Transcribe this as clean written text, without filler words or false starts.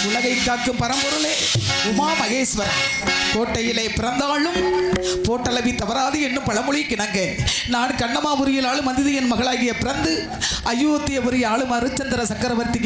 உலகை காக்கும் பரம்பொருளே உமா மகேஸ்வரன் கோட்டையிலே பிறந்தாலும் போட்டளவி தவறாது என்னும் பழமொழி கிணங்க நான் கண்ணமாபுரியில் ஆளும் அதிதியின் மகளாகிய பிறந்து அயோத்தியபுரி ஆளும் அருச்சந்திர சக்கரவர்த்திக்கு